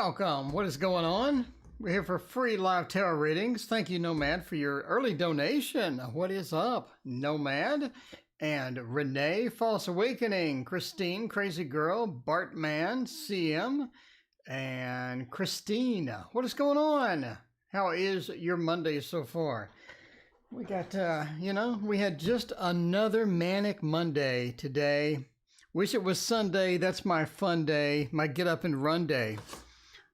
Welcome. What is going on? We're here for free live tarot readings. Thank you, Nomad, for your early donation. What is up, Nomad? And Renee, False Awakening, Christine, Crazy Girl, Bartman, CM, and Christine. What is going on? How is your Monday so far? We got, we had just another manic Monday today. Wish it was Sunday. That's my fun day, my get up and run day.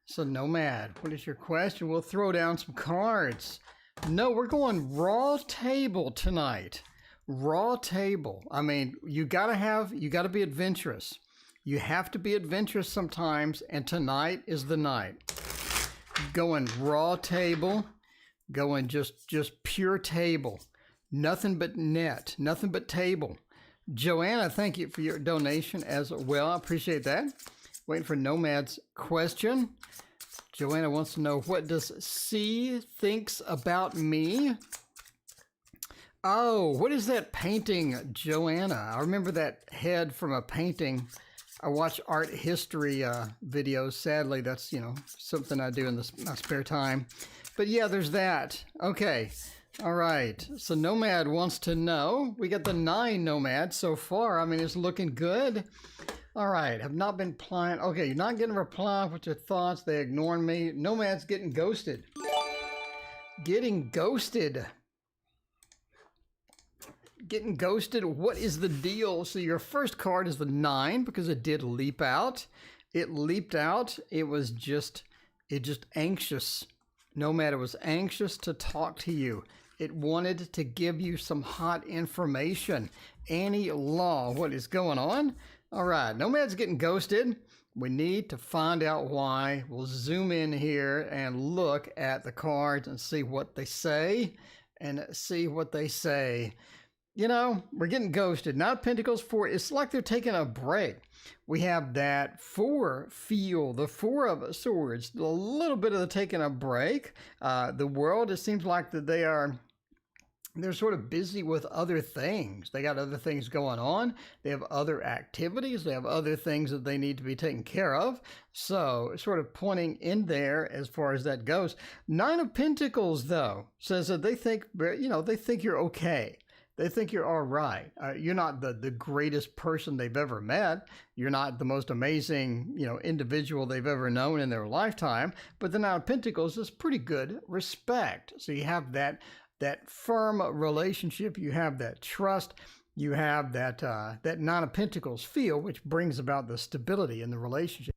So Nomad, what is your question? We'll throw down some cards. No, we're going raw table tonight. Raw table. I mean, you gotta be adventurous. You have to be adventurous sometimes, and tonight is the night. Going raw table, going just pure table. Nothing but net, nothing but table. Joanna, thank you for your donation as well. I appreciate that. Waiting for Nomad's question. Joanna wants to know, what does C thinks about me? Oh, what is that painting, Joanna? I remember that head from a painting. I watch art history videos. Sadly, that's, something I do in my spare time. But yeah, there's that. Okay. All right. So Nomad wants to know. We got the 9 Nomad so far. I mean, it's looking good. All right. Have not been applying. Okay, you're not getting a reply with your thoughts. They ignored me. Nomad's getting ghosted. Getting ghosted. Getting ghosted. What is the deal? So your first card is the 9 because it did leap out. It leaped out. It just anxious. Nomad, it was anxious to talk to you. It wanted to give you some hot information. Annie Law, what is going on? All right, Nomad's getting ghosted. We need to find out why. We'll zoom in here and look at the cards and see what they say. We're getting ghosted. Not Pentacles 4. It's like they're taking a break. We have that 4 feel, the 4 of Swords, a little bit of the taking a break. The World, it seems like that they're sort of busy with other things. They got other things going on. They have other activities. They have other things that they need to be taken care of. So sort of pointing in there as far as that goes. 9 of Pentacles, though, says that they think you're okay. They think you're all right. You're not the greatest person they've ever met. You're not the most amazing, individual they've ever known in their lifetime. But the 9 of Pentacles is pretty good respect. So you have that firm relationship. You have that trust. You have that 9 of Pentacles feel, which brings about the stability in the relationship.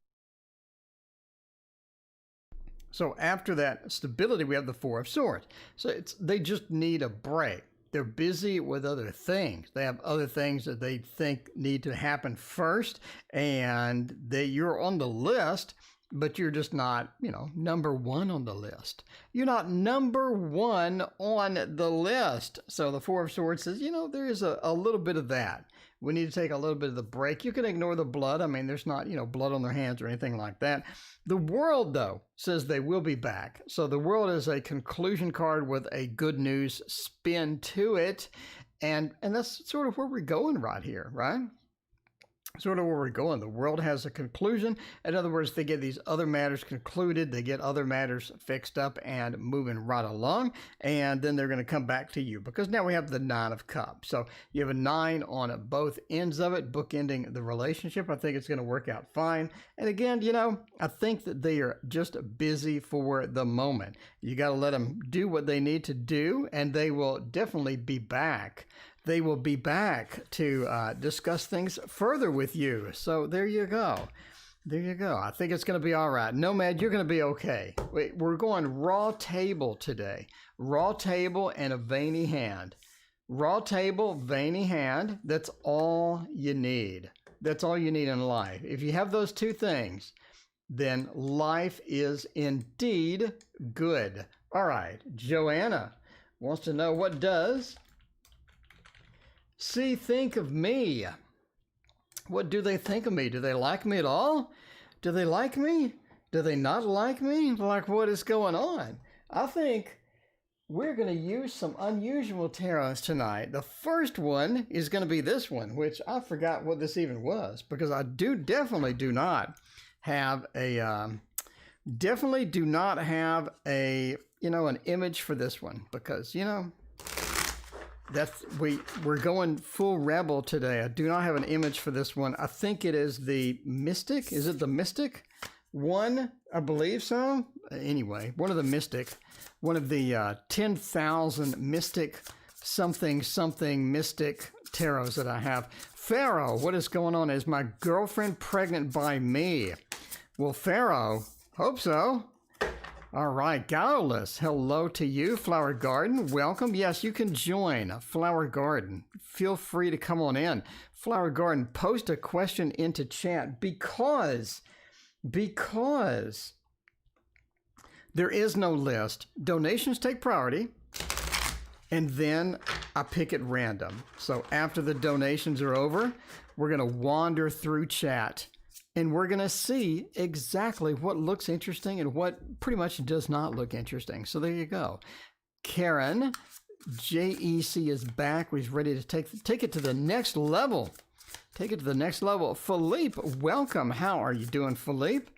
So after that stability, we have the 4 of Swords. So they just need a break. They're busy with other things. They have other things that they think need to happen first, and you're on the list, but you're just not, number 1 on the list. You're not number 1 on the list. So the 4 of Swords says, there is a little bit of that. We need to take a little bit of the break. You can ignore the blood. I mean, there's not, blood on their hands or anything like that. The World, though, says they will be back. So the World is a conclusion card with a good news spin to it. And that's sort of where we're going right here, right? Sort of where we're going. The World has a conclusion. In other words, they get these other matters concluded. They get other matters fixed up and moving right along. And then they're going to come back to you because now we have the 9 of Cups. So you have a 9 on both ends of it, bookending the relationship. I think it's going to work out fine. And again, I think that they are just busy for the moment. You got to let them do what they need to do, and they will definitely be back. They will be back to discuss things further with you. So there you go. There you go. I think it's going to be all right. Nomad, you're going to be okay. We're going raw table today. Raw table and a veiny hand. Raw table, veiny hand. That's all you need. That's all you need in life. If you have those 2 things, then life is indeed good. All right. Joanna wants to know, what does C think of me? What do they think of me? Do they like me at all? Do they like me? Do they not like me? Like, what is going on? I think we're going to use some unusual tarots tonight. The first one is going to be this one, which I forgot what this even was, because I definitely do not have a Definitely do not have a, an image for this one because, we're going full rebel today. I do not have an image for this one. I think it is the Mystic. Is it the Mystic one? I believe so. Anyway, one of the Mystic, one of the 10,000 Mystic something Mystic tarots that I have. Pharaoh, what is going on? Is my girlfriend pregnant by me? Well, Pharaoh, hope so. All right, Guileless, hello to you. Flower Garden, welcome. Yes, you can join Flower Garden. Feel free to come on in. Flower Garden, post a question into chat because there is no list. Donations take priority, and then I pick at random. So after the donations are over, we're going to wander through chat. And we're going to see exactly what looks interesting and what pretty much does not look interesting. So there you go. Karen, JEC is back. He's ready to take it to the next level. Take it to the next level. Philippe, welcome. How are you doing, Philippe?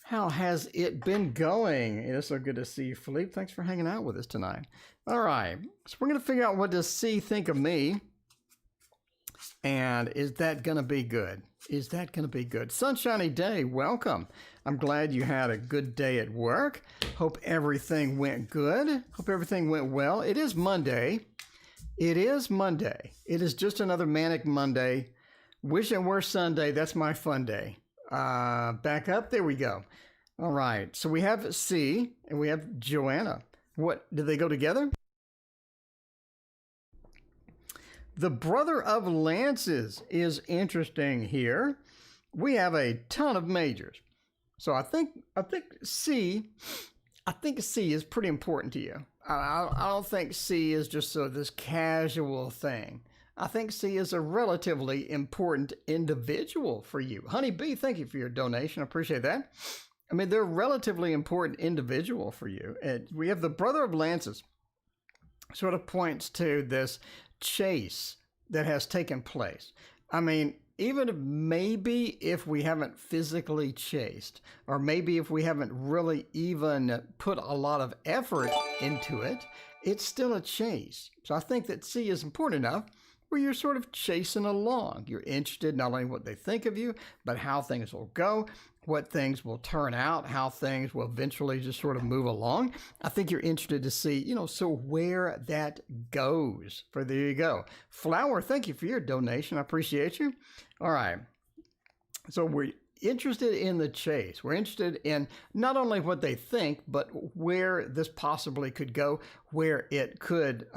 How has it been going? It is so good to see you, Philippe. Thanks for hanging out with us tonight. All right. So we're going to figure out what does C think of me. And is that going to be good? Is that going to be good? Sunshiny day, welcome. I'm glad you had a good day at work. Hope everything went good. Hope everything went well. It is Monday. It is Monday. It is just another manic Monday. Wish it were Sunday. That's my fun day. Back up. There we go. All right. So we have C and we have Joanna. What, did they go together? The brother of Lances is interesting here. We have a ton of majors. So I think C is pretty important to you. I don't think C is just this casual thing. I think C is a relatively important individual for you. Honey Bee, thank you for your donation. I appreciate that. I mean, they're a relatively important individual for you. And we have the brother of Lances. Sort of points to this chase that has taken place. I mean, even if we haven't physically chased, or maybe if we haven't really even put a lot of effort into it, it's still a chase. So I think that C is important enough where you're sort of chasing along. You're interested not only in what they think of you, but how things will go, what things will turn out, how things will eventually just sort of move along. I think you're interested to see, so where that goes. For there you go. Flower, thank you for your donation. I appreciate you. All right. So we're interested in the chase. We're interested in not only what they think, but where this possibly could go, where it could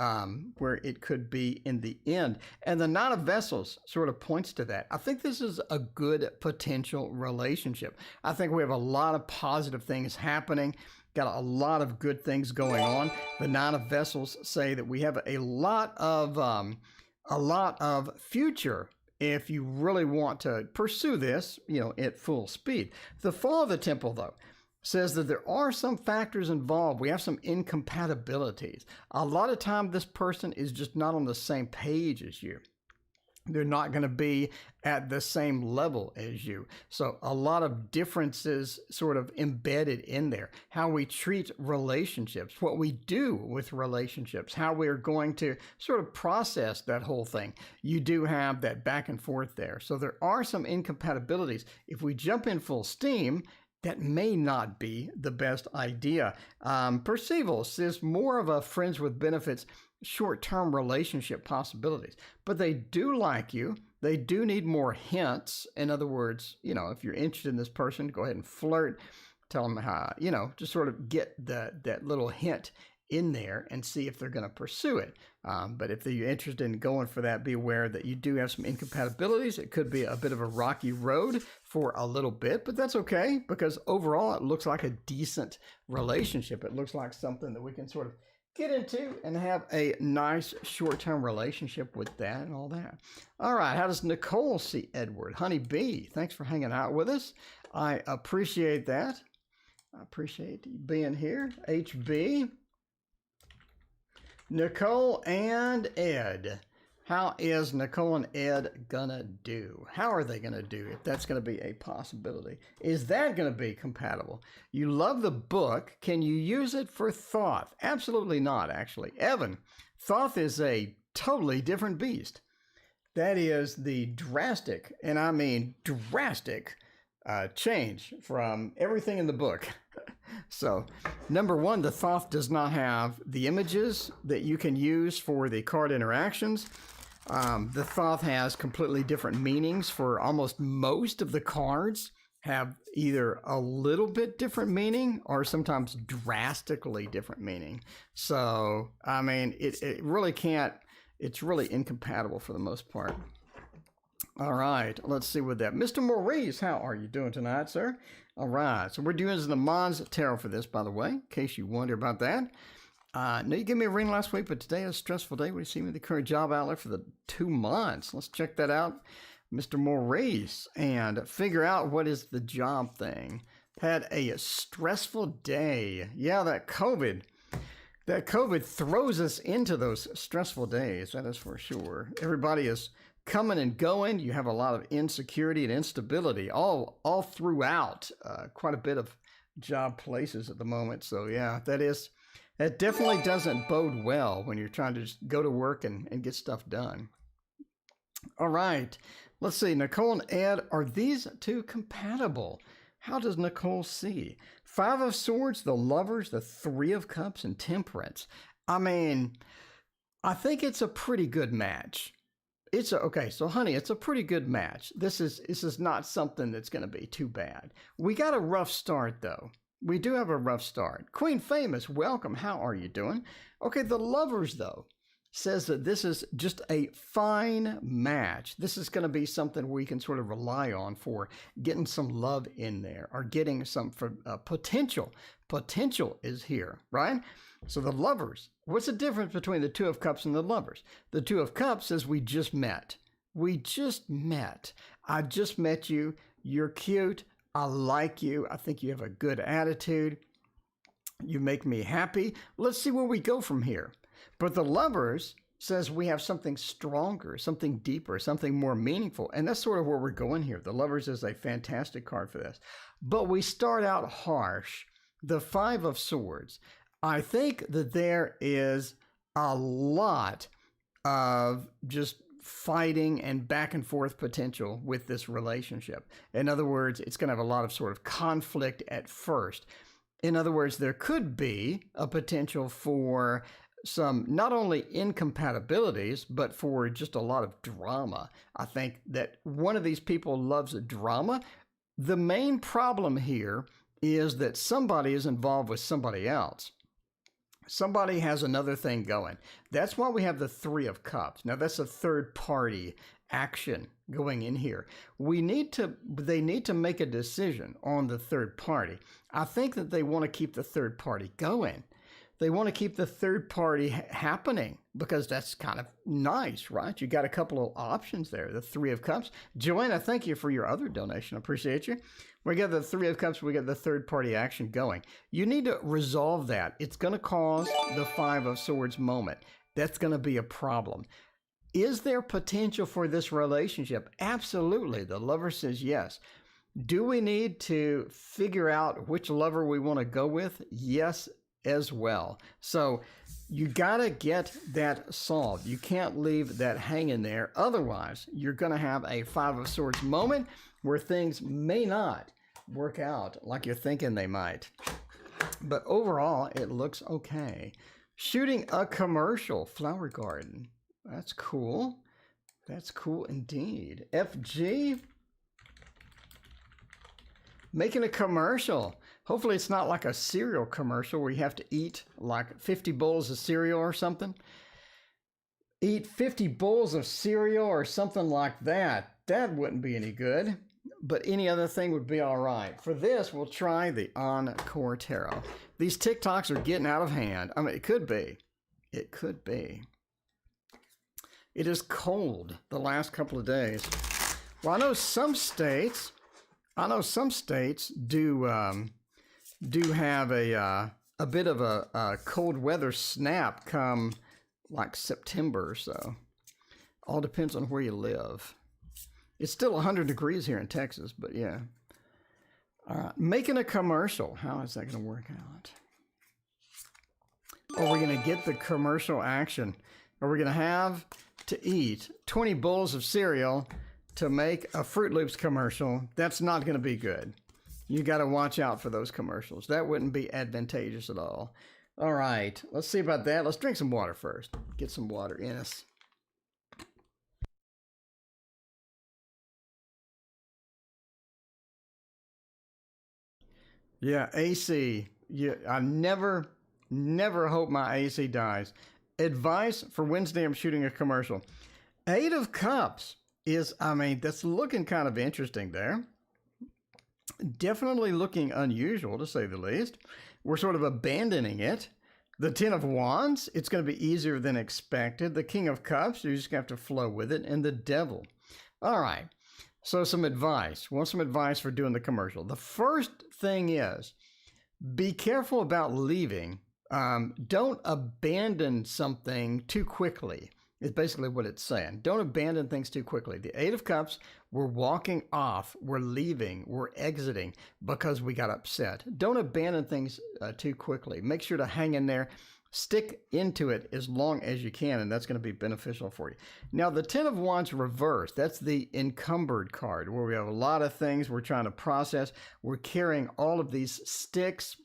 be in the end. And the Nine of Vessels sort of points to that. I think this is a good potential relationship. I think we have a lot of positive things happening. Got a lot of good things going on. The Nine of Vessels say that we have a lot of future if you really want to pursue this, at full speed. The Fall of the Temple, though, says that there are some factors involved. We have some incompatibilities. A lot of time, this person is just not on the same page as you. They're not going to be at the same level as you. So a lot of differences sort of embedded in there. How we treat relationships, what we do with relationships, how we're going to sort of process that whole thing. You do have that back and forth there. So there are some incompatibilities. If we jump in full steam, that may not be the best idea. Percival says more of a friends with benefits short-term relationship possibilities, but they do like you. They do need more hints. In other words, if you're interested in this person, go ahead and flirt, tell them how, just sort of get that little hint in there and see if they're going to pursue it. But if you're interested in going for that, be aware that you do have some incompatibilities. It could be a bit of a rocky road for a little bit, but that's okay because overall it looks like a decent relationship. It looks like something that we can sort of get into and have a nice short-term relationship with that and all that. All right, how does Nicole see Edward? Honey Bee, thanks for hanging out with us. I appreciate that. I appreciate you being here. HB, Nicole and Ed. How is Nicole and Ed gonna do? How are they gonna do if that's gonna be a possibility? Is that gonna be compatible? You love the book. Can you use it for Thoth? Absolutely not, actually. Evan, Thoth is a totally different beast. That is the drastic, and I mean drastic, change from everything in the book. So, number one, the Thoth does not have the images that you can use for the card interactions. The Thoth has completely different meanings for almost most of the cards, have either a little bit different meaning or sometimes drastically different meaning. So, I mean, it really can't, it's really incompatible for the most part. All right, let's see with that. Mr. Maurice, how are you doing tonight, sir? All right, so we're doing the Nomad Tarot for this, by the way, in case you wonder about that. No, you gave me a ring last week, but today is a stressful day. We see me the current job outlook for the 2 months. Let's check that out, Mr. Maurice, and figure out what is the job thing. Had a stressful day. Yeah, that COVID throws us into those stressful days. That is for sure. Everybody is coming and going. You have a lot of insecurity and instability all throughout quite a bit of job places at the moment. So yeah, that definitely doesn't bode well when you're trying to just go to work and get stuff done. All right, let's see. Nicole and Ed, are these two compatible? How does Nicole see? 5 of Swords, the Lovers, the 3 of Cups, and Temperance. I mean, I think it's a pretty good match. Okay, so honey, it's a pretty good match. This is not something that's going to be too bad. We got a rough start, though. We do have a rough start. Queen Famous, welcome. How are you doing? Okay, the Lovers, though, says that this is just a fine match. This is going to be something we can sort of rely on for getting some love in there or getting some potential. Potential is here, right? So the Lovers, what's the difference between the 2 of Cups and the Lovers? The 2 of Cups says we just met. We just met. I just met you. You're cute. I like you. I think you have a good attitude. You make me happy. Let's see where we go from here. But the Lovers says we have something stronger, something deeper, something more meaningful. And that's sort of where we're going here. The Lovers is a fantastic card for this. But we start out harsh. The 5 of Swords. I think that there is a lot of just fighting and back and forth potential with this relationship. In other words, it's going to have a lot of sort of conflict at first. In other words, there could be a potential for some not only incompatibilities, but for just a lot of drama. I think that one of these people loves drama. The main problem here is that somebody is involved with somebody else. Somebody has another thing going. That's why we have the 3 of Cups. Now, that's a third-party action going in here. They need to make a decision on the third party. I think that they want to keep the third party going. They want to keep the third party happening because that's kind of nice, right? You got a couple of options there. The 3 of Cups. Joanna, thank you for your other donation. I appreciate you. We got the 3 of Cups. We got the third party action going. You need to resolve that. It's going to cause the 5 of Swords moment. That's going to be a problem. Is there potential for this relationship? Absolutely. The Lover says yes. Do we need to figure out which lover we want to go with? Yes, as well. So you got to get that solved. You can't leave that hanging there. Otherwise, you're going to have a 5 of Swords moment where things may not work out like you're thinking they might. But overall, it looks okay. Shooting a commercial flower garden. That's cool. That's cool indeed. FG. Making a commercial. Hopefully it's not like a cereal commercial where you have to eat like 50 bowls of cereal or something. Eat 50 bowls of cereal or something like that. That wouldn't be any good. But any other thing would be all right. For this, we'll try the Oncor Tarot. These TikToks are getting out of hand. I mean, it could be. It could be. It is cold the last couple of days. Well, I know some states do have a bit of a cold weather snap come like September or so. All depends on where you live. It's still 100 degrees here in Texas, but yeah. All right, making a commercial. How is that going to work out? Are we going to get the commercial action? Are we going to have to eat 20 bowls of cereal to make a Fruit Loops commercial? That's not going to be good. You got to watch out for those commercials. That wouldn't be advantageous at all. All right, let's see about that. Let's drink some water first. Get some water in us. Yeah, AC. Yeah, I never hope my AC dies. Advice for Wednesday, I'm shooting a commercial. 8 of Cups is, I mean, that's looking kind of interesting there. Definitely looking unusual, to say the least. We're sort of abandoning it. The 10 of Wands, it's going to be easier than expected. The King of Cups, you just have to flow with it. And the Devil. All right. So some advice. Want some advice for doing the commercial. The first thing is, be careful about leaving. Don't abandon something too quickly. It's basically what it's saying. Don't abandon things too quickly. The 8 of Cups, we're walking off, we're leaving, we're exiting because we got upset. Don't abandon things too quickly. Make sure to hang in there. Stick into it as long as you can, and that's going to be beneficial for you. Now, the 10 of Wands reversed, that's the encumbered card, where we have a lot of things we're trying to process. We're carrying all of these sticks,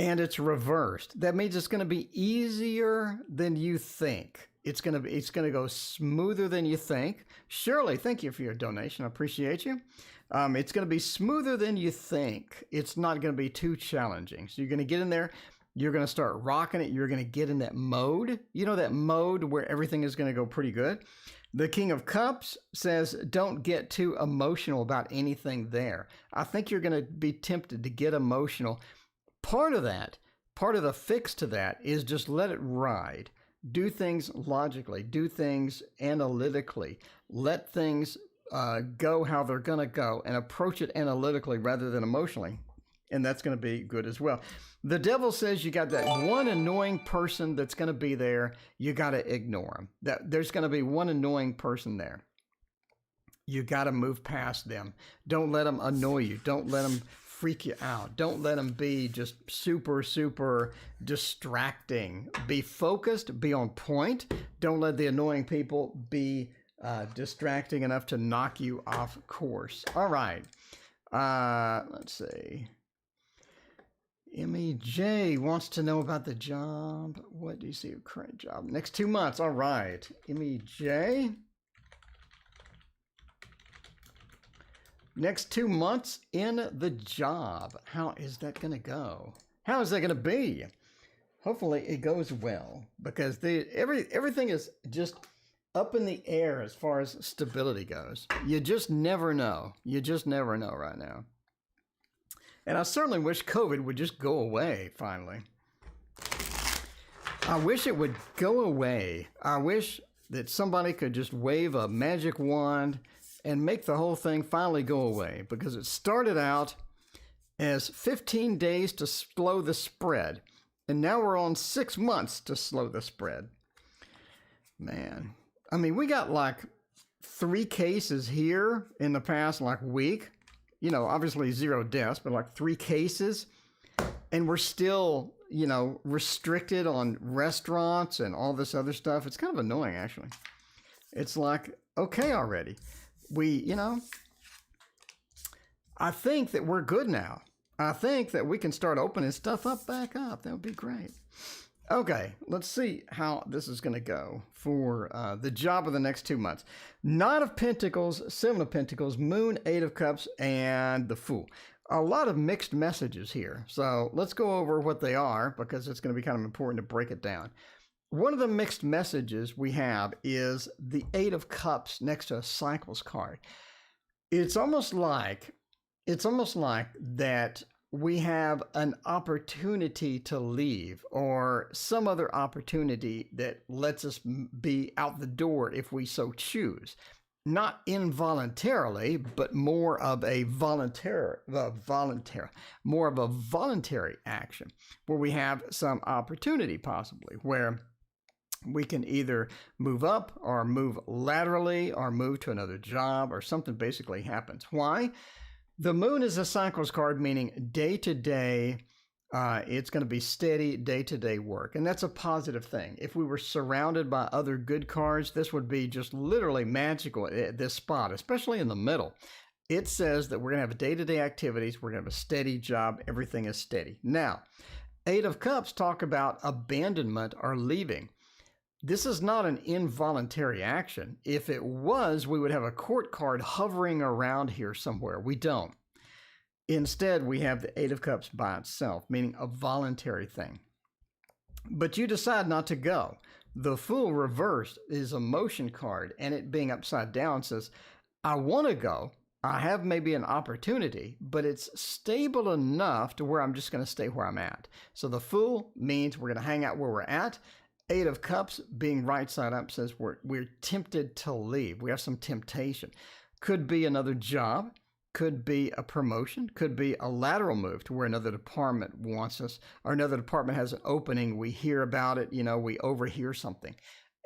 and it's reversed. That means it's going to be easier than you think. It's going to go smoother than you think. Shirley, thank you for your donation. I appreciate you. It's going to be smoother than you think. It's not going to be too challenging. So you're going to get in there. You're going to start rocking it. You're going to get in that mode. You know, that mode where everything is going to go pretty good. The King of Cups says, don't get too emotional about anything there. I think you're going to be tempted to get emotional. Part of the fix to that is just let it ride. Do things logically. Do things analytically. Let things go how they're going to go and approach it analytically rather than emotionally. And that's going to be good as well. The Devil says you got that one annoying person that's going to be there. You got to ignore them. There's going to be one annoying person there. You got to move past them. Don't let them annoy you. Don't let them freak you out. Don't let them be just super, super distracting. Be focused. Be on point. Don't let the annoying people be distracting enough to knock you off course. All right. Let's see. MEJ wants to know about the job. What do you see your current job? Next 2 months. All right. MEJ. Next 2 months in the job. How is that going to go? How is that going to be? Hopefully it goes well, because everything is just up in the air as far as stability goes. You just never know. You just never know right now. And I certainly wish COVID would just go away, finally. I wish it would go away. I wish that somebody could just wave a magic wand and make the whole thing finally go away, because it started out as 15 days to slow the spread, and now we're on 6 months to slow the spread. Man, I mean, we got like 3 cases here in the past week. You know, obviously 0 deaths, but like 3 cases. And we're still, you know, restricted on restaurants and all this other stuff. It's kind of annoying, actually. It's like, okay already. I think that we're good now. I think that we can start opening stuff back up. That would be great. Okay, let's see how this is going to go for the job of the next 2 months. Knight of Pentacles, 7 of Pentacles, Moon, 8 of Cups, and the Fool. A lot of mixed messages here. So let's go over what they are, because it's going to be kind of important to break it down. One of the mixed messages we have is the 8 of Cups next to a Cycles card. It's almost like that we have an opportunity to leave, or some other opportunity that lets us be out the door if we so choose. Not involuntarily, but more of a voluntary action, where we have some opportunity possibly, where We can either move up or move laterally or move to another job or something basically happens. Why? The moon is a cycles card, meaning day to day, it's going to be steady day to day work. And that's a positive thing. If we were surrounded by other good cards, this would be just literally magical at this spot, especially in the middle. It says that we're going to have day to day activities. We're going to have a steady job. Everything is steady. Now, Eight of Cups talk about abandonment or leaving. This is not an involuntary action. If it was, we would have a court card hovering around here somewhere. We don't. Instead, we have the Eight of Cups by itself, meaning a voluntary thing. But you decide not to go. The Fool reversed is a motion card, and it being upside down says, I want to go. I have maybe an opportunity, but it's stable enough to where I'm just going to stay where I'm at. So the Fool means we're going to hang out where we're at. Eight of Cups being right side up says we're tempted to leave. We have some temptation. Could be another job, could be a promotion, could be a lateral move to where another department wants us, or another department has an opening. We hear about it, we overhear something,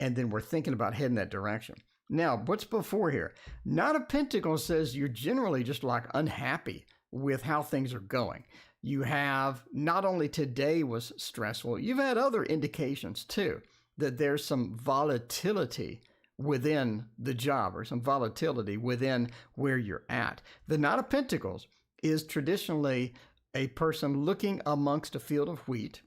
and then we're thinking about heading that direction. Now, what's before here? Knight of Pentacles says you're generally just like unhappy with how things are going. You have, not only today was stressful, you've had other indications too, that there's some volatility within the job or some volatility within where you're at. The Knight of Pentacles is traditionally a person looking amongst a field of wheat.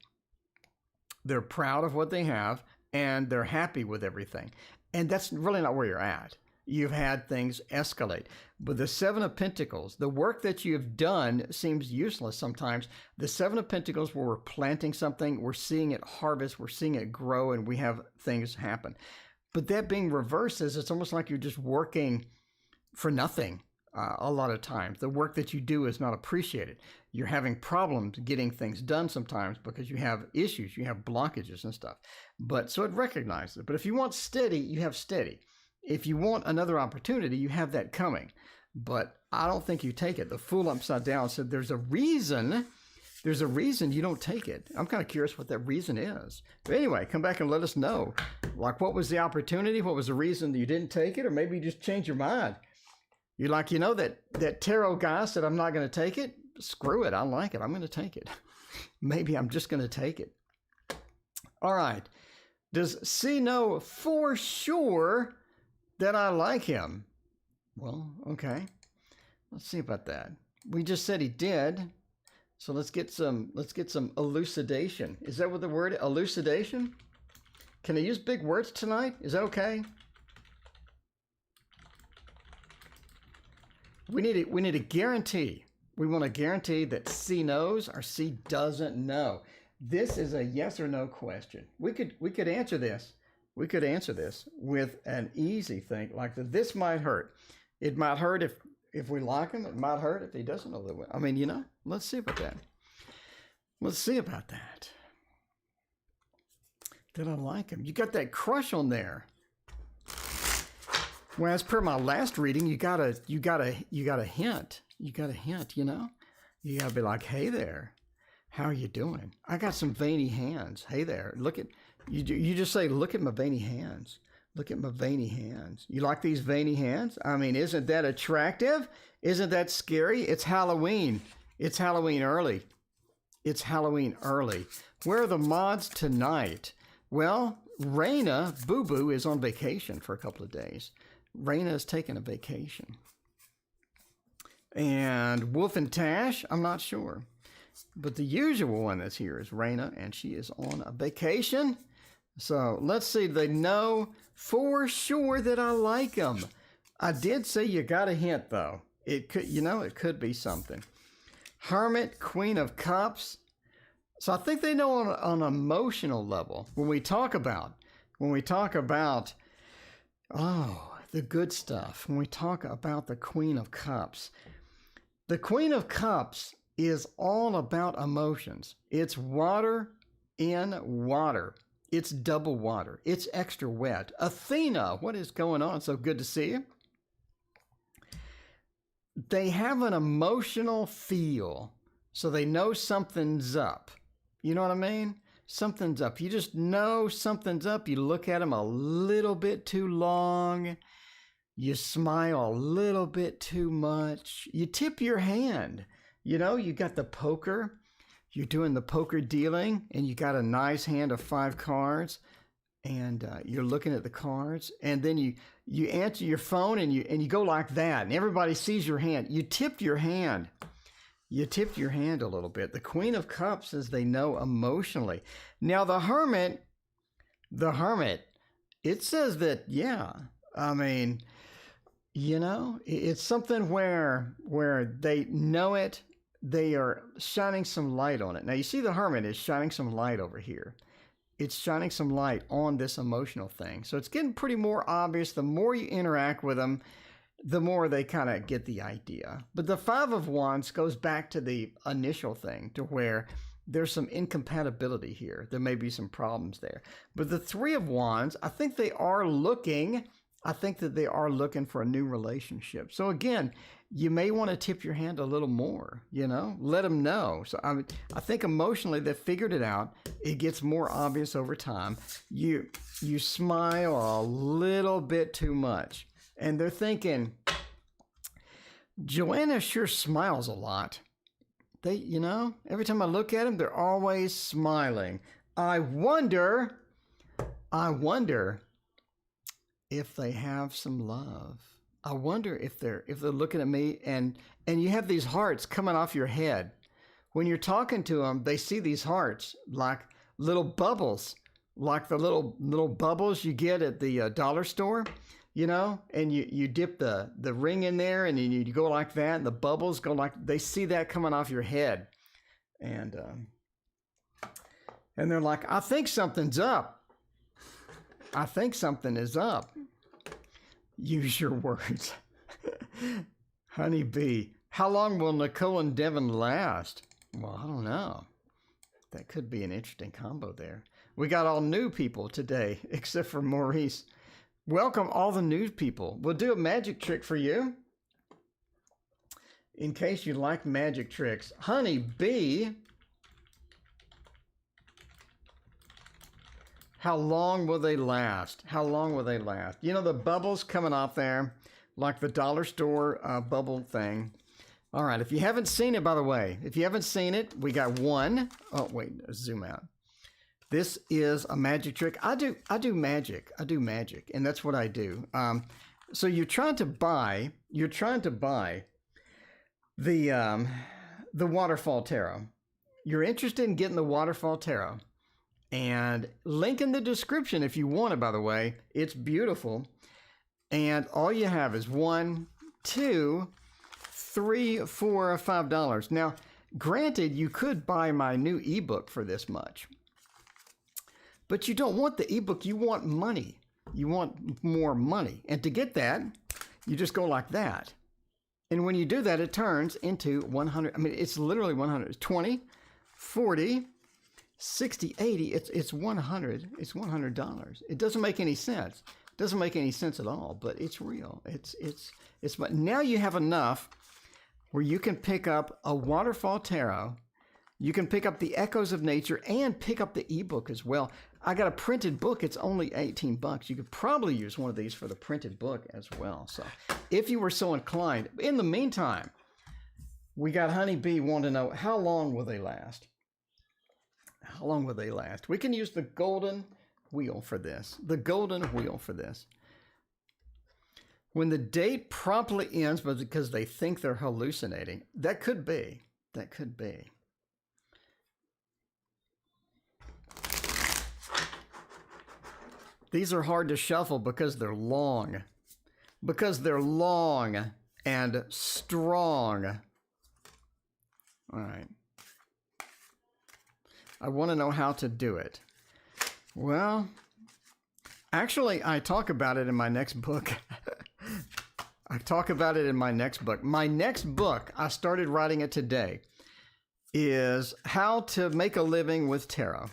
They're proud of what they have and they're happy with everything. And that's really not where you're at. You've had things escalate. But the Seven of Pentacles, the work that you've done seems useless sometimes. The Seven of Pentacles, where we're planting something, we're seeing it harvest, we're seeing it grow, and we have things happen. But that being reversed is it's almost like you're just working for nothing a lot of times. The work that you do is not appreciated. You're having problems getting things done sometimes because you have issues, you have blockages and stuff. But so it recognizes it. But if you want steady, you have steady. If you want another opportunity, you have that coming. But I don't think you take it. The Fool upside down said there's a reason you don't take it. I'm kind of curious what that reason is. But anyway, come back and let us know. Like, what was the opportunity? What was the reason that you didn't take it? Or maybe you just changed your mind. You're like, that tarot guy said, I'm not going to take it. Screw it. I like it. I'm going to take it. Maybe I'm just going to take it. All right. Does C know for sure that I like him? Well, okay. Let's see about that. We just said he did. So let's get some elucidation. Is that what the word elucidation? Can I use big words tonight? Is that okay? We need a guarantee. We want a guarantee that C knows or C doesn't know. This is a yes or no question. We could answer this. We could answer this with an easy thing like this might hurt. It might hurt if we like him. It might hurt if he doesn't know the way. I mean, let's see about that. Let's see about that. Did I like him? You got that crush on there. Well, as per my last reading, you got a hint. You got a hint, You gotta be like, hey there, how are you doing? I got some veiny hands. Hey there, look at, you just say, look at my veiny hands. Look at my veiny hands. You like these veiny hands? I mean, isn't that attractive? Isn't that scary? It's Halloween. It's Halloween early. It's Halloween early. Where are the mods tonight? Well, Raina, Boo Boo, is on vacation for a couple of days. Raina is taking a vacation. And Wolf and Tash, I'm not sure. But the usual one that's here is Raina, and she is on a vacation. So let's see. They know for sure that I like them. I did say you got a hint, though. It could, it could be something. Hermit, Queen of Cups. So I think they know on an emotional level. When we talk about, the good stuff. When we talk about the Queen of Cups. The Queen of Cups is all about emotions. It's water in water. It's double water. It's extra wet. Athena, what is going on? So good to see you. They have an emotional feel, so they know something's up. You know what I mean? Something's up. You just know something's up. You look at them a little bit too long. You smile a little bit too much. You tip your hand. You know, you got the poker. You're doing the poker dealing, and you got a nice hand of 5 cards, and you're looking at the cards, and then you answer your phone, and you go like that, and everybody sees your hand. You tipped your hand. You tipped your hand a little bit. The Queen of Cups says they know emotionally. Now the Hermit, it says that, yeah, I mean, you know, it's something where they know it. They are shining some light on it. Now, you see the Hermit is shining some light over here. It's shining some light on this emotional thing. So it's getting pretty more obvious. The more you interact with them, the more they kind of get the idea. But the 5 of Wands goes back to the initial thing, to where there's some incompatibility here. There may be some problems there. But the 3 of Wands, I think that they are looking for a new relationship. So again, you may want to tip your hand a little more, you know, let them know. So I think emotionally they figured it out. It gets more obvious over time. You smile a little bit too much, and they're thinking, Joanna sure smiles a lot. They, you know, every time I look at them, they're always smiling. I wonder if they have some love. I wonder if they're looking at me, and you have these hearts coming off your head. When you're talking to them, they see these hearts like little bubbles, like the little bubbles you get at the dollar store, you know, and you dip the ring in there, and you go like that, and the bubbles go like, they see that coming off your head. And they're like, I think something's up. I think something is up. Use your words. Honeybee. How long will Nicole and Devin last? Well, I don't know. That could be an interesting combo there. We got all new people today, except for Maurice. Welcome all the new people. We'll do a magic trick for you, in case you like magic tricks. Honeybee. How long will they last? How long will they last? You know, the bubbles coming off there, like the dollar store bubble thing. All right, if you haven't seen it, by the way, if you haven't seen it, we got one. Oh, wait, zoom out. This is a magic trick. I do magic. I do magic, and that's what I do. So you're trying to buy the Waterfall Tarot. You're interested in getting the Waterfall Tarot. And link in the description if you want it, by the way. It's beautiful. And all you have is $1, $2, $3, $4, or $5. Now, granted, you could buy my new ebook for this much. But you don't want the ebook. You want money. You want more money. And to get that, you just go like that. And when you do that, it turns into 100. I mean, it's literally 100. 20, 40, 60, 80, it's 100. It's $100. It doesn't make any sense. It doesn't make any sense at all, but it's real. But now you have enough where you can pick up a Waterfall Tarot. You can pick up the Echoes of Nature and pick up the ebook as well. I got a printed book. It's only $18. You could probably use one of these for the printed book as well. So if you were so inclined. In the meantime, we got Honeybee wanting to know, how long will they last? How long will they last? We can use the golden wheel for this. The golden wheel for this. When the date promptly ends, but because they think they're hallucinating, that could be. That could be. These are hard to shuffle because they're long. Because they're long and strong. All right. I want to know how to do it. Well, actually, I talk about it in my next book. I talk about it in my next book. My next book, I started writing it today, is How to Make a Living with Tarot.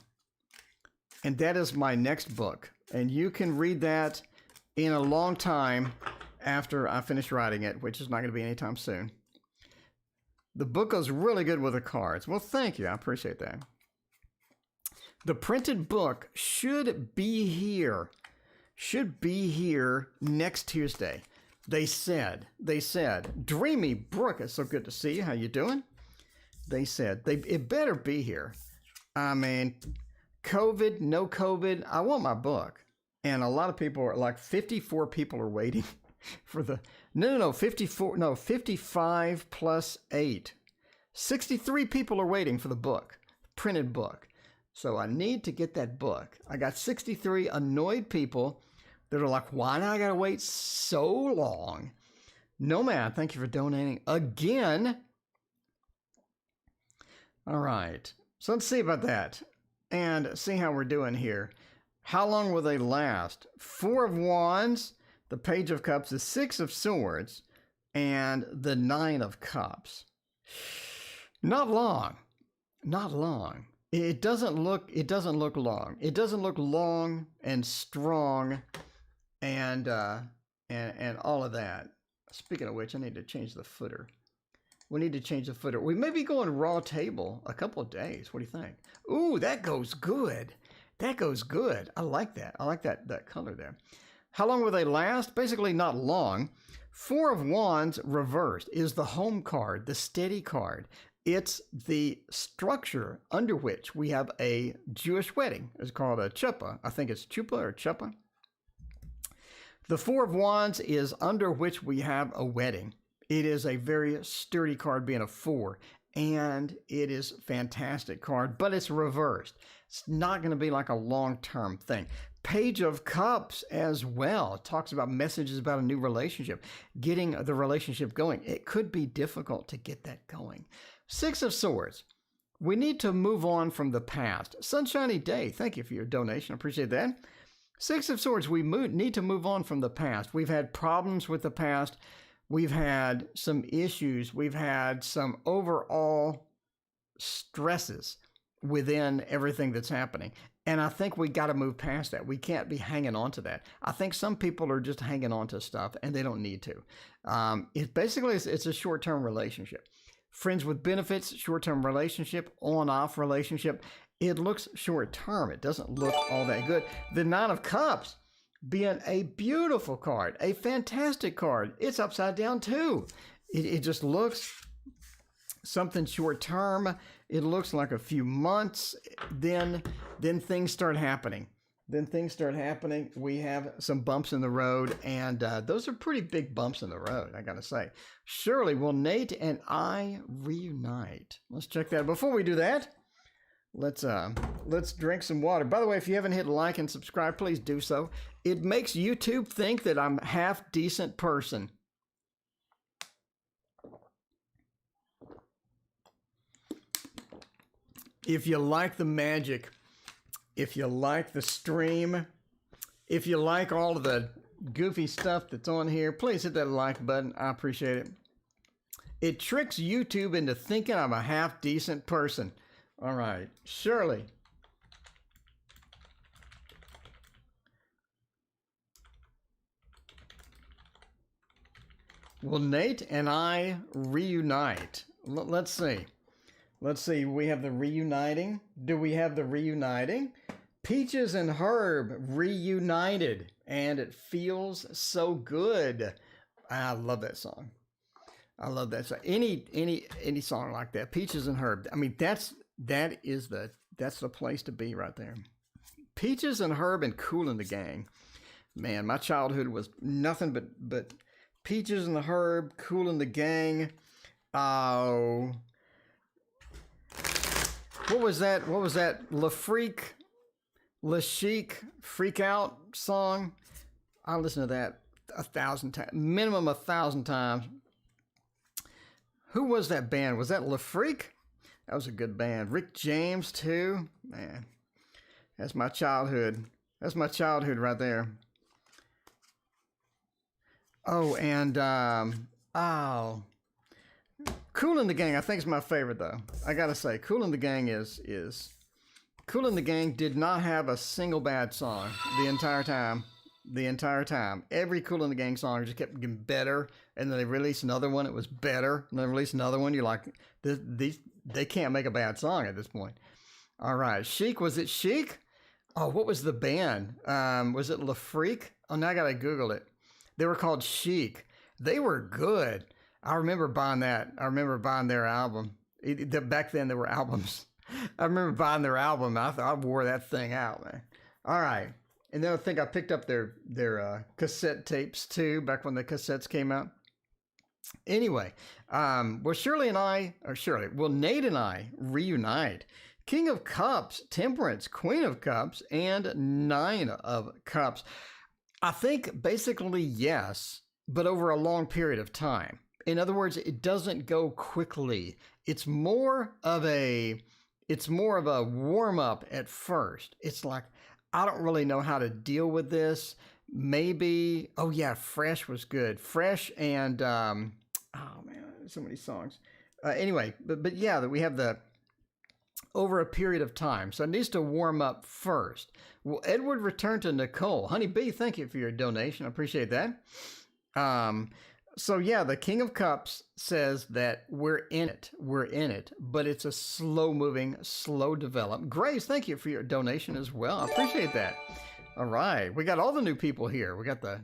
And that is my next book. And you can read that in a long time after I finish writing it, which is not going to be anytime soon. The book goes really good with the cards. Well, thank you. I appreciate that. The printed book should be here. Should be here next Tuesday. They said. Dreamy Brooke, it's so good to see you. How you doing? They said it better be here. I mean, COVID, no COVID. I want my book. And a lot of people are like 54 people are waiting for the, no, 54, no, 55 plus 8. 63 people are waiting for the book, printed book. So I need to get that book. I got 63 annoyed people that are like, why do I gotta wait so long? Nomad, thank you for donating again. All right, so let's see about that and see how we're doing here. How long will they last? 4 of Wands, the Page of Cups, the 6 of Swords, and the 9 of Cups. Not long. Not long. It doesn't look long. It doesn't look long and strong and all of that. Speaking of which, I need to change the footer. We need to change the footer. We may be going raw table a couple of days. What do you think? Ooh, that goes good. That goes good. I like that. I like that color there. How long will they last? Basically not long. 4 of Wands reversed is the home card, the steady card. It's the structure under which we have a Jewish wedding. It's called a chuppah. I think it's chuppah or chuppah. The 4 of Wands is under which we have a wedding. It is a very sturdy card being a 4, and it is a fantastic card, but it's reversed. It's not going to be like a long-term thing. Page of Cups as well. It talks about messages about a new relationship, getting the relationship going. It could be difficult to get that going. 6 of Swords. We need to move on from the past. Sunshiny Day. Thank you for your donation. I appreciate that. 6 of Swords. We need to move on from the past. We've had problems with the past. We've had some issues. We've had some overall stresses within everything that's happening. And I think we got to move past that. We can't be hanging on to that. I think some people are just hanging on to stuff and they don't need to. It's a short-term relationship. Friends with benefits, short-term relationship, on-off relationship. It looks short-term. It doesn't look all that good. The 9 of Cups being a beautiful card, a fantastic card. It's upside down too. It just looks something short-term. It looks like a few months. Then things start happening. We have some bumps in the road, and those are pretty big bumps in the road, I gotta say. Surely will Nate and I reunite? Let's check that. Before we do that, let's drink some water. By the way, if you haven't hit like and subscribe, please do so. It makes YouTube think that I'm a half decent person. If you like the magic, if you like the stream, if you like all of the goofy stuff that's on here, please hit that like button. I appreciate it. It tricks YouTube into thinking I'm a half decent person. All right, Shirley. Will Nate and I reunite? Let's see. Let's see. We have the reuniting. Do we have the reuniting? Peaches and Herb reunited, and it feels so good. I love that song. I love that song. Any song like that. Peaches and Herb. I mean, that's the place to be right there. Peaches and Herb and Kool and the Gang. Man, my childhood was nothing but Peaches and the Herb, Kool and the Gang. Oh, what was that? La Freak, La Chic, Freak Out song. I listened to that 1,000 times, minimum 1,000 times. Who was that band? Was that La Freak? That was a good band. Rick James too. Man, that's my childhood. That's my childhood right there. Oh, and Kool and the Gang, I think is my favorite though. I gotta say, Kool and the Gang is Kool and the Gang did not have a single bad song the entire time. Every Kool and the Gang song just kept getting better, and then they released another one, it was better, and then they released another one, you're like, they can't make a bad song at this point. All right. Chic, was it Chic? Oh, what was the band? Was it La Freak? Oh, now I got to Google it. They were called Chic. They were good. I remember buying that. I remember buying their album. Back then, there were albums. I remember buying their album. I thought I wore that thing out, man. All right. And then I think I picked up their cassette tapes, too, back when the cassettes came out. Anyway, well, Nate and I reunite. King of Cups, Temperance, Queen of Cups, and Nine of Cups. I think basically yes, but over a long period of time. In other words, it doesn't go quickly. It's more of a warm-up at first. It's like, I don't really know how to deal with this. Maybe, oh yeah, Fresh was good. Fresh and, oh man, so many songs. Anyway, but yeah, we have the, over a period of time. So it needs to warm up first. Well, Edward returned to Nicole. Honey B, thank you for your donation. I appreciate that. So yeah, the King of Cups says that we're in it, but it's a slow moving, slow develop. Grace, thank you for your donation as well. I appreciate that. All right. We got all the new people here. We got to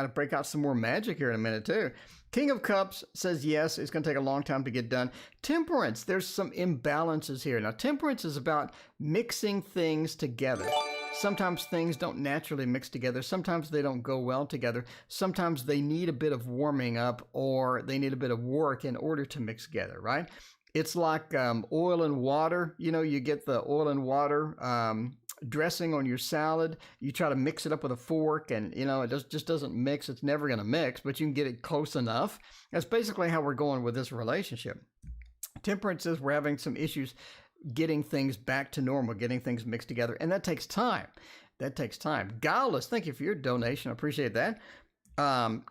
break out some more magic here in a minute too. King of Cups says yes, it's going to take a long time to get done. Temperance, there's some imbalances here. Now, Temperance is about mixing things together. Sometimes things don't naturally mix together. Sometimes they don't go well together. Sometimes they need a bit of warming up or they need a bit of work in order to mix together, right? It's like oil and water. You know, you get the oil and water dressing on your salad. You try to mix it up with a fork and, you know, it just doesn't mix. It's never going to mix, but you can get it close enough. That's basically how we're going with this relationship. Temperance says we're having some issues getting things back to normal, getting things mixed together, and that takes time. That takes time. Guileless, thank you for your donation. I appreciate that.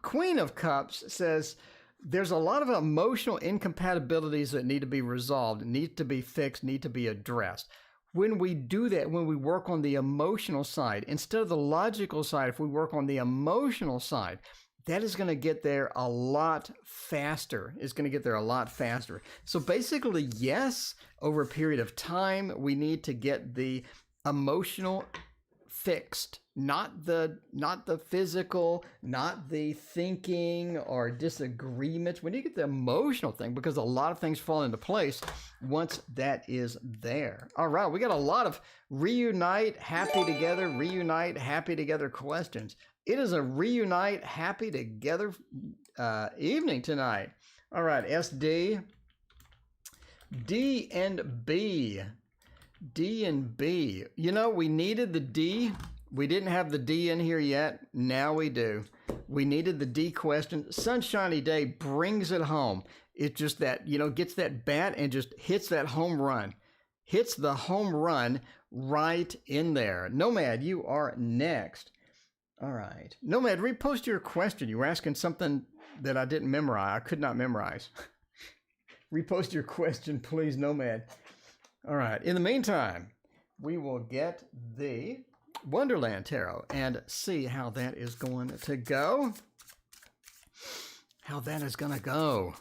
Queen of Cups says there's a lot of emotional incompatibilities that need to be resolved, need to be fixed, need to be addressed. When we do that, when we work on the emotional side, instead of the logical side, if we work on the emotional side, that is going to get there a lot faster. It's going to get there a lot faster. So basically, yes, over a period of time, we need to get the emotional fixed, not the physical, not the thinking or disagreements. We need to get the emotional thing because a lot of things fall into place once that is there. All right, we got a lot of reunite, happy together questions. It is a reunite, happy together evening tonight. All right, SD, D and B. D and B. You know, we needed the D. We didn't have the D in here yet. Now we do. We needed the D question. Sunshiny Day brings it home. It's just that, you know, gets that bat and just hits that home run. Hits the home run right in there. Nomad, you are next. All right. Nomad, repost your question. You were asking something that I didn't memorize. I could not memorize. Repost your question, please, Nomad. All right. In the meantime, we will get the Wonderland Tarot and see how that is going to go. How that is going to go.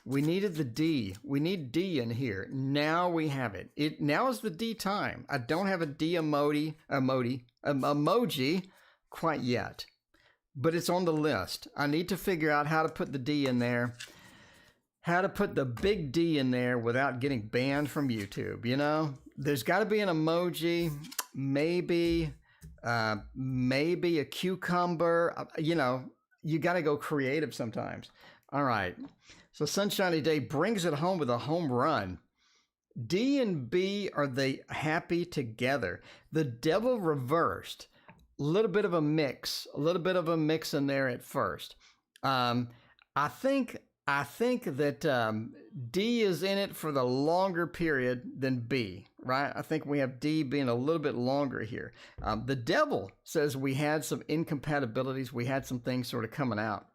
We needed the D. We need D in here. Now we have it. Now is the D time. I don't have a D emoji quite yet, but it's on the list. I need to figure out how to put the D in there, how to put the big D in there without getting banned from YouTube. You know, there's got to be an emoji, maybe a cucumber. You know, you got to go creative sometimes. All right. So Sunshiny Day brings it home with a home run. D and B, are they happy together? The Devil reversed. A little bit of a mix in there at first. I think that D is in it for the longer period than B, right? I think we have D being a little bit longer here. The Devil says we had some incompatibilities. We had some things sort of coming out.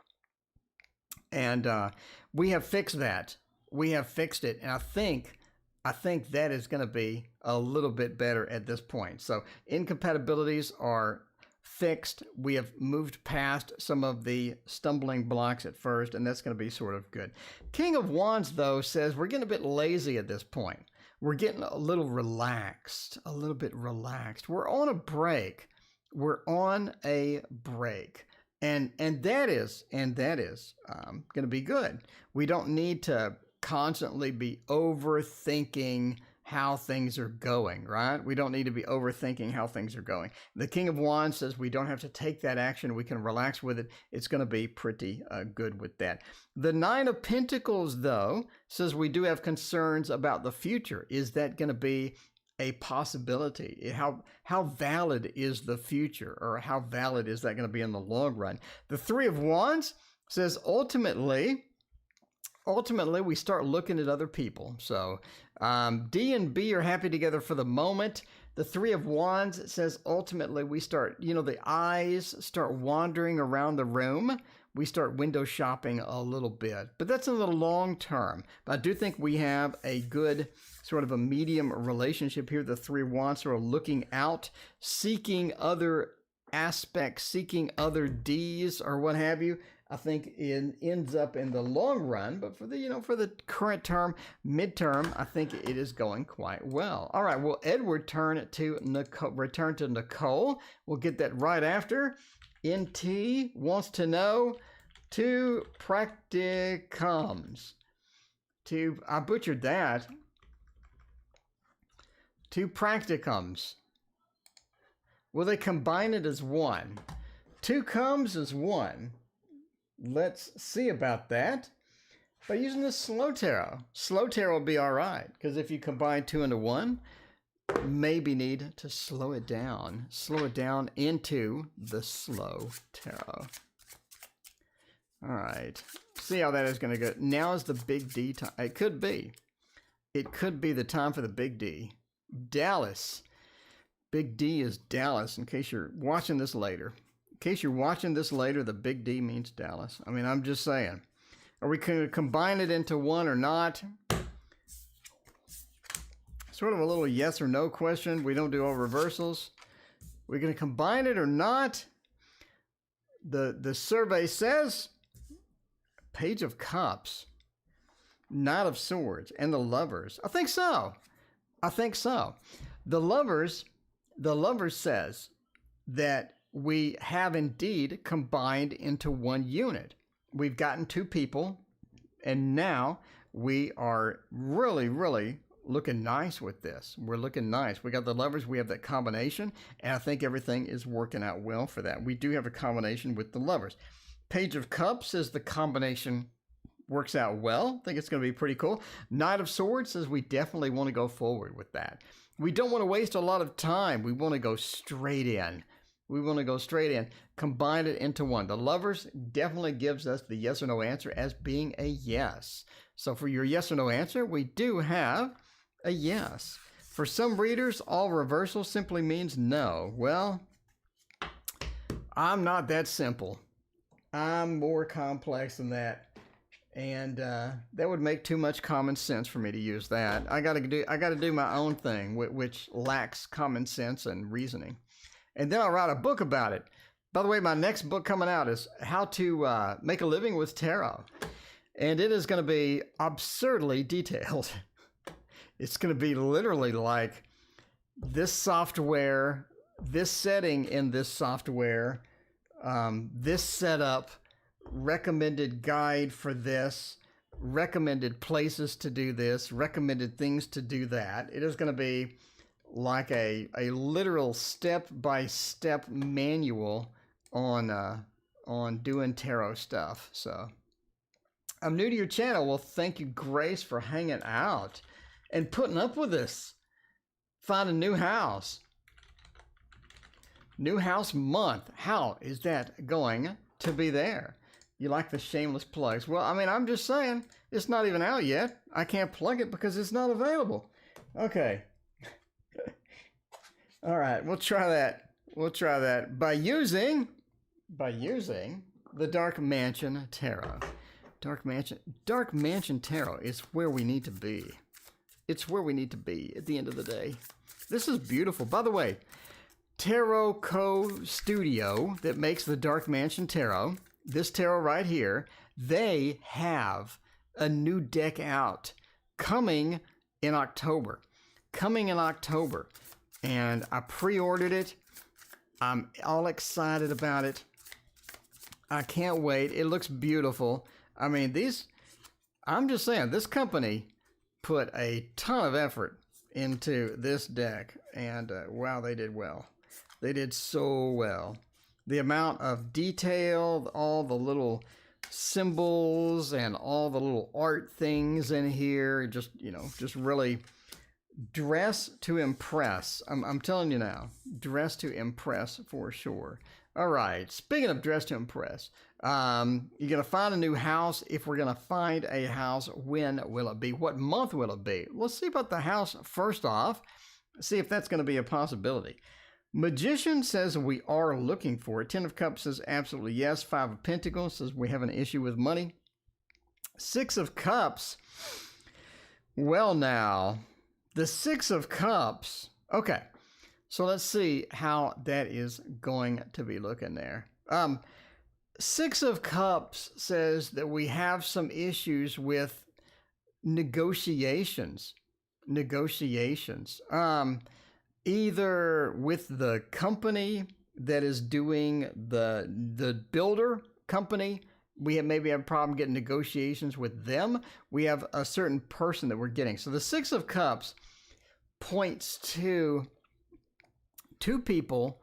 And we have fixed that. We have fixed it. And I think that is going to be a little bit better at this point. So incompatibilities are fixed. We have moved past some of the stumbling blocks at first, and that's going to be sort of good. King of Wands, though, says we're getting a bit lazy at this point. we're getting a little relaxed, a little bit relaxed. We're on a break. We're on a break. And that is going to be good. We don't need to constantly be overthinking how things are going, right? We don't need to be overthinking how things are going. The King of Wands says we don't have to take that action. We can relax with it. It's going to be pretty good with that. The Nine of Pentacles, though, says we do have concerns about the future. Is that going to be a possibility? How valid is the future, or how valid is that going to be in the long run? The Three of Wands says ultimately we start looking at other people. So D and B are happy together for the moment. The Three of Wands says ultimately we start, the eyes start wandering around the room. We start window shopping a little bit, but that's in the long term. But I do think we have a good sort of a medium relationship here. The Three of Wands sort of looking out, seeking other aspects, seeking other Ds or what have you. I think it ends up in the long run, but for the for the current term, midterm, I think it is going quite well. All right, well, Edward return to Nicole. We'll get that right after. NT wants to know two practicums. I butchered that. Two practicums. Will they combine it as one? Two comes as one. Let's see about that. By using the slow tarot. Slow tarot will be all right, because if you combine two into one, maybe need to slow it down. Slow it down into the slow tarot. All right. See how that is going to go. Now is the big D time. It could be. It could be the time for the big D. Dallas. Big D is Dallas, in case you're watching this later. In case you're watching this later, the big D means Dallas. I mean, I'm just saying. Are we going to combine it into one or not? Sort of a little yes or no question. We don't do all reversals. We're going to combine it or not? The survey says Page of Cups, Knight of Swords, and the Lovers. I think so. I think so. The Lovers says that we have indeed combined into one unit. We've gotten two people, and now we are really, really looking nice with this. We're looking nice. We got the Lovers, we have that combination, and I think everything is working out well for that. We do have a combination with the Lovers. Page of Cups says the combination works out well. I think it's going to be pretty cool. Knight of Swords says we definitely want to go forward with that. We don't want to waste a lot of time. We want to go straight in. We want to go straight in. Combine it into one. The Lovers definitely gives us the yes or no answer as being a yes. So for your yes or no answer, we do have a yes. For some readers, all reversal simply means no. Well, I'm not that simple. I'm more complex than that. And that would make too much common sense for me to use that. I got to do my own thing, which lacks common sense and reasoning. And then I'll write a book about it. By the way, my next book coming out is How to Make a Living with Tarot. And it is going to be absurdly detailed. It's going to be literally like this software, this setting in this software, this setup, recommended guide for this, recommended places to do this, recommended things to do that. It is going to be like a literal step-by-step manual on doing tarot stuff. So I'm new to your channel. Well, thank you, Grace, for hanging out and putting up with us. Find a new house. New house month. How is that going to be there? You like the shameless plugs? Well, I mean, I'm just saying, it's not even out yet. I can't plug it because it's not available. Okay. All right, we'll try that. We'll try that by using the Dark Mansion Tarot. Dark Mansion Tarot is where we need to be. It's where we need to be at the end of the day. This is beautiful. By the way, Tarot Co. Studio that makes the Dark Mansion Tarot, this tarot right here, they have a new deck out coming in October. coming in October. And I pre-ordered it. I'm all excited about it. I can't wait. It looks beautiful. I mean, I'm just saying, this company put a ton of effort into this deck. And wow, they did well. They did so well. The amount of detail, all the little symbols and all the little art things in here, just, you know, just really dress to impress. I'm telling you now, dress to impress for sure. All right, speaking of dress to impress, you're going to find a new house. If we're going to find a house, when will it be? What month will it be? Let's see about the house first off, see if that's going to be a possibility. Magician says we are looking for it. Ten of Cups says absolutely yes. Five of Pentacles says we have an issue with money. Six of Cups. Well, now, the Six of Cups. Okay, so let's see how that is going to be looking there. Six of Cups says that we have some issues with negotiations. Either with the company that is doing the builder company, we maybe have a problem getting negotiations with them. We have a certain person that we're getting. So the Six of Cups points to two people.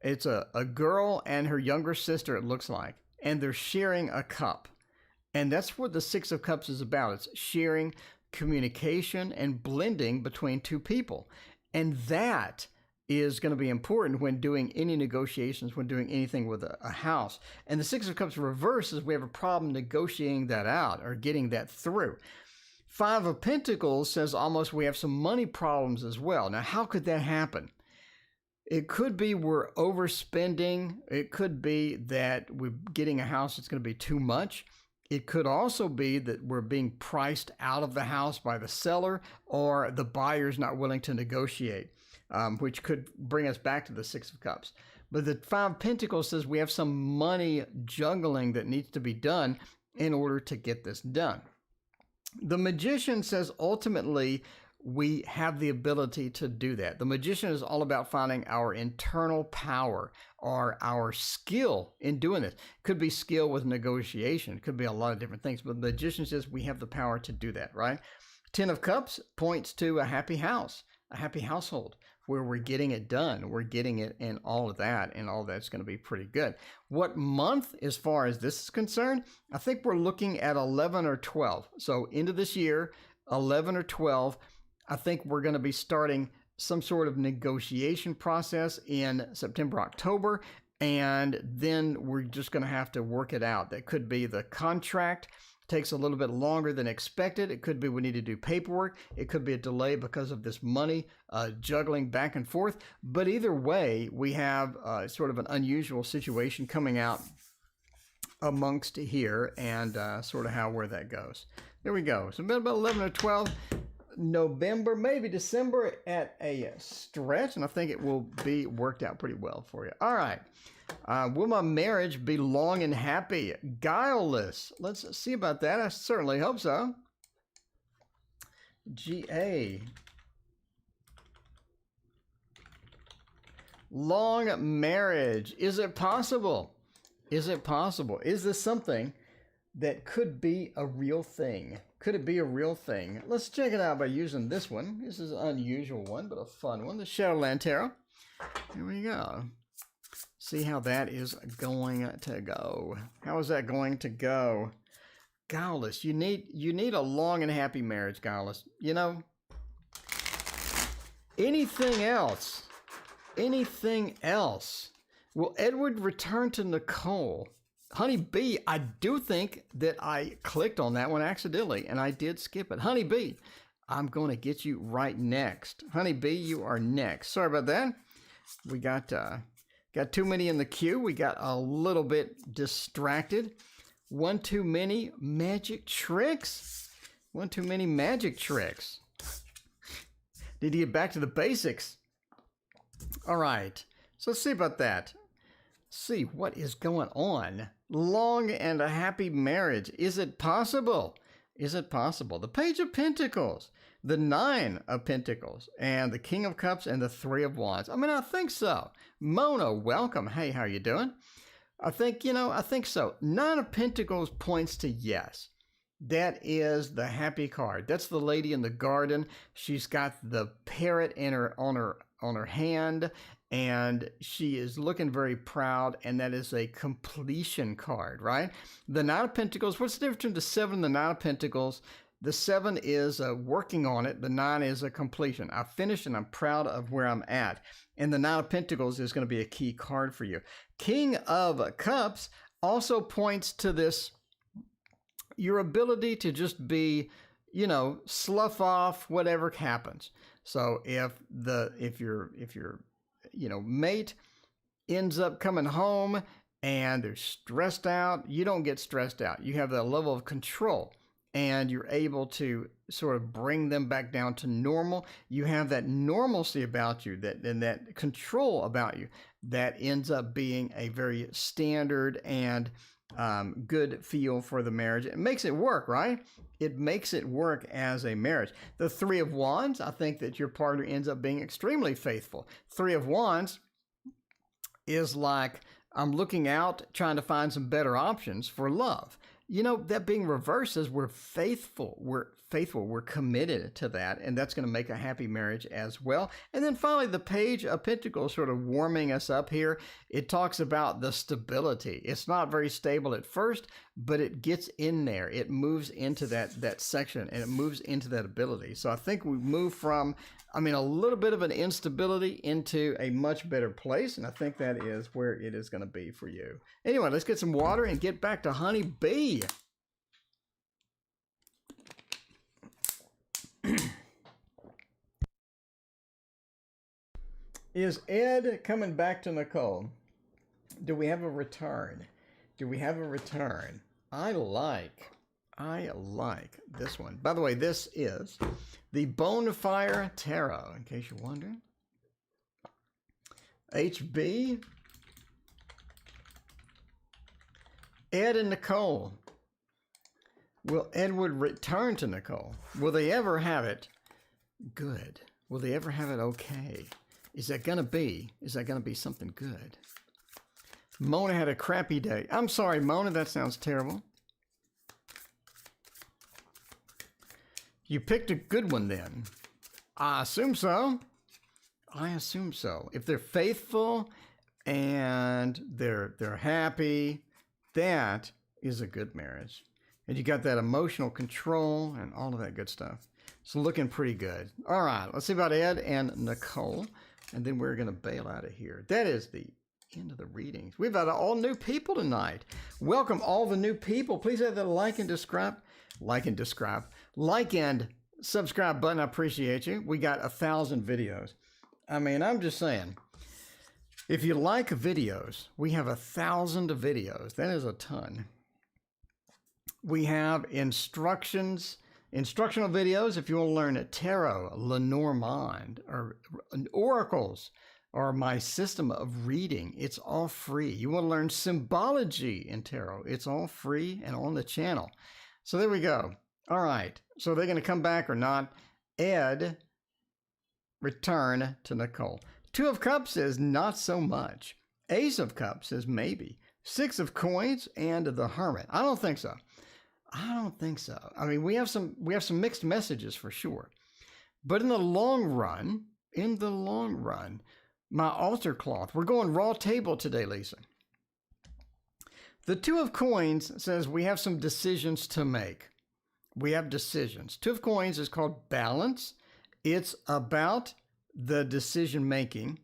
It's a girl and her younger sister, it looks like, and they're sharing a cup. And that's what the Six of Cups is about. It's sharing, communication, and blending between two people. And that is going to be important when doing any negotiations, when doing anything with a house. And the Six of Cups reverse is we have a problem negotiating that out or getting that through. Five of Pentacles says almost we have some money problems as well. Now, how could that happen? It could be we're overspending. It could be that we're getting a house that's going to be too much. It could also be that we're being priced out of the house by the seller, or the buyer's not willing to negotiate, which could bring us back to the Six of Cups. But the Five of Pentacles says we have some money juggling that needs to be done in order to get this done. The Magician says ultimately we have the ability to do that. The Magician is all about finding our internal power or our skill in doing this. Could be skill with negotiation. Could be a lot of different things. But the Magician says we have the power to do that, right? Ten of Cups points to a happy house, a happy household where we're getting it done. We're getting it in all of that, and all that's going to be pretty good. What month, as far as this is concerned, I think we're looking at 11 or 12. So into this year, 11 or 12, I think we're going to be starting some sort of negotiation process in September, October, and then we're just going to have to work it out. That could be the contract takes a little bit longer than expected. It could be we need to do paperwork. It could be a delay because of this money juggling back and forth. But either way, we have sort of an unusual situation coming out amongst here, and sort of where that goes. There we go. So about 11 or 12. November, maybe December at a stretch, and I think it will be worked out pretty well for you. All right. Will my marriage be long and happy? Guileless. Let's see about that. I certainly hope so. GA. Long marriage. Is it possible? Is it possible? Is this something that could be a real thing? Could it be a real thing? Let's check it out by using this one. This is an unusual one, but a fun one. The Shadowland Tarot. Here we go. See how that is going to go. How is that going to go? Guileless. You need a long and happy marriage, Guileless. You know, anything else? Anything else? Will Edward return to Nicole? Honey Bee, I do think that I clicked on that one accidentally, and I did skip it. Honey Bee, I'm going to get you right next. Honey Bee, you are next. Sorry about that. We got too many in the queue. We got a little bit distracted. One too many magic tricks. One too many magic tricks. Need to get back to the basics. All right. So let's see about that. See what is going on. Long and a happy marriage. Is it possible? Is it possible? The Page of Pentacles, the Nine of Pentacles, and the King of Cups, and the Three of Wands. I mean, I think so. Mona, welcome. Hey, how you doing? I think, I think so. Nine of Pentacles points to yes. That is the happy card. That's the lady in the garden. She's got the parrot on her hand, and she is looking very proud, and that is a completion card, right? The Nine of Pentacles, what's the difference between the Seven and the Nine of Pentacles? The Seven is working on it. The Nine is a completion. I finished, and I'm proud of where I'm at. And the Nine of Pentacles is going to be a key card for you. King of Cups also points to this, your ability to just be, slough off whatever happens. So if your mate ends up coming home and they're stressed out, you don't get stressed out. You have that level of control, and you're able to sort of bring them back down to normal. You have that normalcy about you, that control about you, that ends up being a very standard and good feel for the marriage. It makes it work, right? It makes it work as a marriage. The Three of Wands, I think that your partner ends up being extremely faithful. Three of Wands is like, I'm looking out, trying to find some better options for love. That being reversed is we're faithful. We're committed to that, and that's going to make a happy marriage as well. And then finally, the Page of Pentacles sort of warming us up here. It talks about the stability. It's not very stable at first, but it gets in there. It moves into that section, and it moves into that ability. So I think we move from, a little bit of an instability into a much better place, and I think that is where it is going to be for you. Anyway, let's get some water and get back to Honey Bee. Is Ed coming back to Nicole? Do we have a return? I like this one. By the way, this is the Bonafire Tarot, in case you're wondering. HB, Ed and Nicole. Will Edward return to Nicole? Will they ever have it good? Will they ever have it okay? Is that gonna be something good? Mona had a crappy day. I'm sorry, Mona, that sounds terrible. You picked a good one then. I assume so. If they're faithful and they're happy, that is a good marriage. And you got that emotional control and all of that good stuff. It's looking pretty good. All right, let's see about Ed and Nicole, and then we're going to bail out of here. That is the end of the readings. We've got all new people tonight. Welcome all the new people. Please hit the like and subscribe button. I appreciate you. We got 1,000 videos. I'm just saying, if you like videos, we have 1,000 videos. That is a ton. We have instructional videos if you want to learn a tarot, Lenormand, or oracles, or my system of reading. It's all free. You want to learn symbology in tarot. It's all free and on the channel. So there we go. All right. So they're going to come back or not. Ed, return to Nicole. Two of Cups is not so much. Ace of Cups is maybe. Six of Coins and the Hermit. I don't think so. We have some mixed messages for sure. But in the long run, my altar cloth. We're going raw table today, Lisa. The Two of Coins says we have some decisions to make. We have decisions. Two of Coins is called balance. It's about the decision making.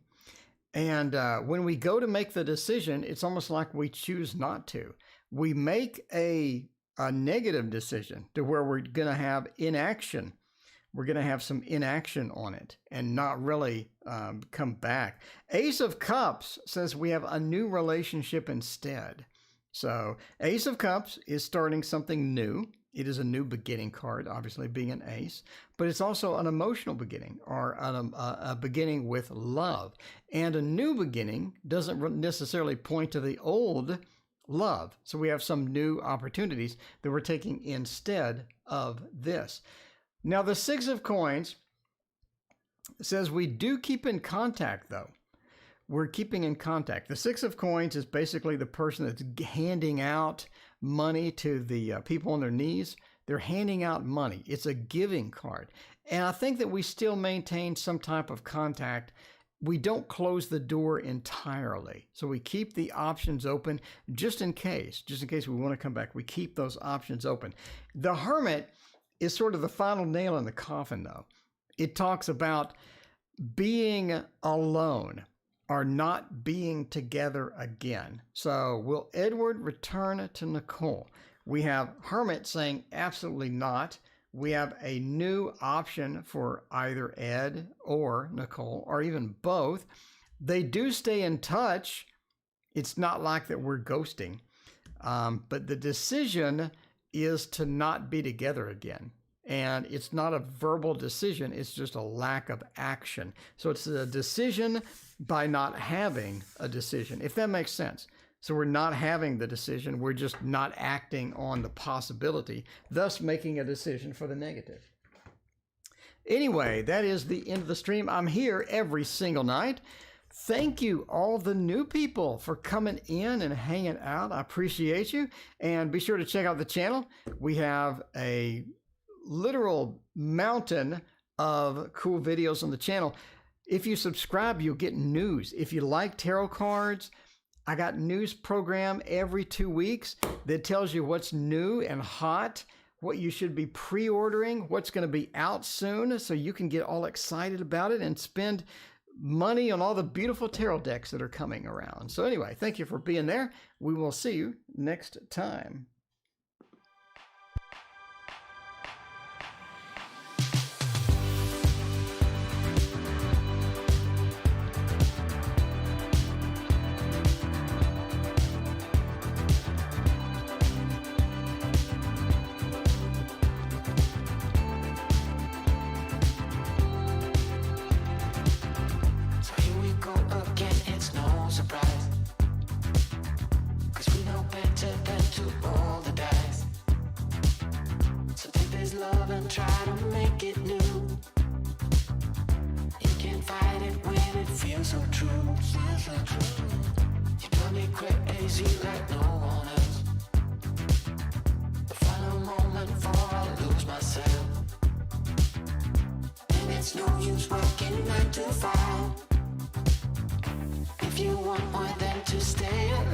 And when we go to make the decision, it's almost like we choose not to. We make a negative decision to where we're going to have inaction. We're going to have some inaction on it and not really come back. Ace of Cups says we have a new relationship instead. So Ace of Cups is starting something new. It is a new beginning card, obviously being an ace, but it's also an emotional beginning or a beginning with love. And a new beginning doesn't necessarily point to the old love. So we have some new opportunities that we're taking instead of this. Now, the Six of Coins says we do keep in contact, though. We're keeping in contact. The Six of Coins is basically the person that's handing out money to the people on their knees. They're handing out money. It's a giving card. And I think that we still maintain some type of contact. We don't close the door entirely. So we keep the options open just in case we want to come back. We keep those options open. The Hermit is sort of the final nail in the coffin, though. It talks about being alone or not being together again. So will Edward return to Nicole? We have Hermit saying absolutely not. We have a new option for either Ed or Nicole, or even both. They do stay in touch. It's not like that we're ghosting. But the decision is to not be together again. And it's not a verbal decision. It's just a lack of action. So it's a decision by not having a decision, if that makes sense. So we're not having the decision. We're just not acting on the possibility, thus making a decision for the negative. Anyway, that is the end of the stream. I'm here every single night. Thank you, all the new people, for coming in and hanging out. I appreciate you. And be sure to check out the channel. We have a literal mountain of cool videos on the channel. If you subscribe, you'll get news. If you like tarot cards, I got news program every 2 weeks that tells you what's new and hot, what you should be pre-ordering, what's going to be out soon, so you can get all excited about it and spend money on all the beautiful tarot decks that are coming around. So anyway, thank you for being there. We will see you next time. If you want more than to stay alive,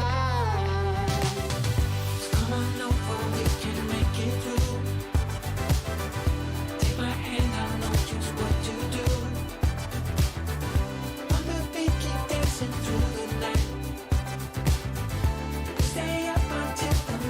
come on over, we can make it through.